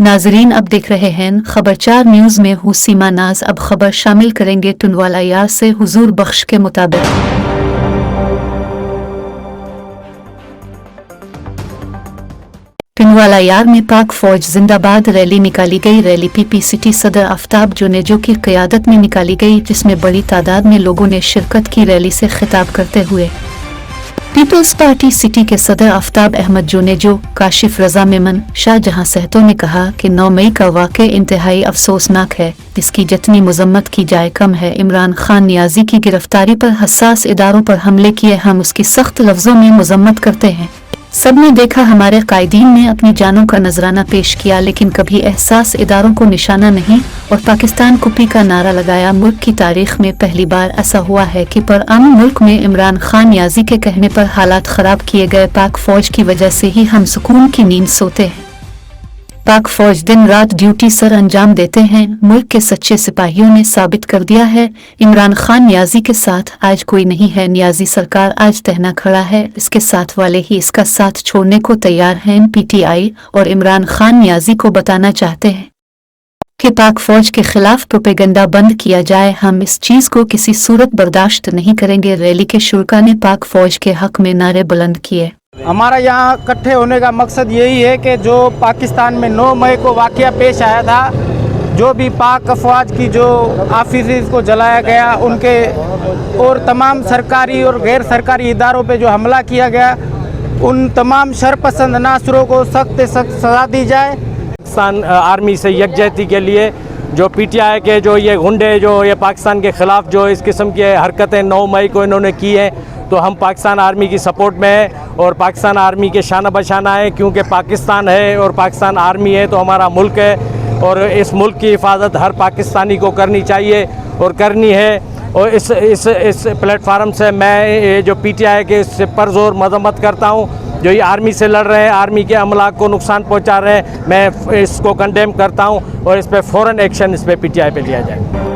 नाजरीन अब देख रहे हैं खबर 4 न्यूज़ में हूँ सीमा नाज। अब खबर शामिल करेंगे टुनवाला यार से हुजूर बख्श के मुताबिक टुनवाला यार में पाक फौज जिंदाबाद रैली निकाली गई। रैली पीपी सिटी सदर आफ्ताब जुनेजो की क़यादत में निकाली गई, जिसमें बड़ी तादाद में लोगों ने शिरकत की। रैली से खिताब करते हुए पीपल्स पार्टी सिटी के सदर आफ्ताब अहमद जुनेजो, काशिफ रजा मेमन, शाहजहां सहतो ने कहा कि 9 मई का वाक़या इंतहाई अफसोसनाक है, इसकी जितनी मजम्मत की जाए कम है। इमरान खान नियाजी की गिरफ्तारी पर हसास इदारों पर हमले किए, हम उसकी सख्त लफ्जों में मजम्मत करते हैं। सबने देखा हमारे कायदीन ने अपनी जानों का नजराना पेश किया, लेकिन कभी एहसास इदारों को निशाना नहीं और पाकिस्तान कुपी का नारा लगाया। मुल्क की तारीख में पहली बार ऐसा हुआ है कि पुरअमन मुल्क में इमरान खान नियाजी के कहने पर हालात खराब किए गए। पाक फौज की वजह से ही हम सुकून की नींद सोते हैं। पाक फौज दिन रात ड्यूटी सर अंजाम देते हैं। मुल्क के सच्चे सिपाहियों ने साबित कर दिया है, इमरान खान नियाजी के साथ आज कोई नहीं है। नियाजी सरकार आज तहना खड़ा है, इसके साथ वाले ही इसका साथ छोड़ने को तैयार हैं। पीटीआई और इमरान खान नियाजी को बताना चाहते हैं कि पाक फौज के खिलाफ प्रोपेगेंडा बंद किया जाए, हम इस चीज को किसी सूरत बर्दाश्त नहीं करेंगे। रैली के शुरा ने पाक फौज के हक में नारे बुलंद किए। हमारा यहाँ इकट्ठे होने का मकसद यही है कि जो पाकिस्तान में 9 मई को वाक़या पेश आया था, जो भी पाक अफवाज की जो ऑफिस को जलाया गया, उनके और तमाम सरकारी और गैर सरकारी इदारों पे जो हमला किया गया, उन तमाम शरपसंद नासरों को सख्त सज़ा दी जाए। पाकिस्तान आर्मी से यकजहती के लिए जो पीटीआई के जो ये गुंडे जो ये पाकिस्तान के ख़िलाफ़ जो इस किस्म की हरकतें 9 मई को इन्होंने की हैं, तो हम पाकिस्तान आर्मी की सपोर्ट में हैं और पाकिस्तान आर्मी के शाना बशाना है, क्योंकि पाकिस्तान है और पाकिस्तान आर्मी है तो हमारा मुल्क है और इस मुल्क की हिफाजत हर पाकिस्तानी को करनी चाहिए और करनी है। और इस प्लेटफार्म से मैं ये जो पीटीआई के इससे परज़ोर मजम्मत करता हूँ, जो ये आर्मी से लड़ रहे हैं, आर्मी के अमला को नुकसान पहुँचा रहे हैं, मैं इसको कंडेम करता हूँ और इस पर फ़ौरन एक्शन इस पर पीटीआई पे लिया जाए।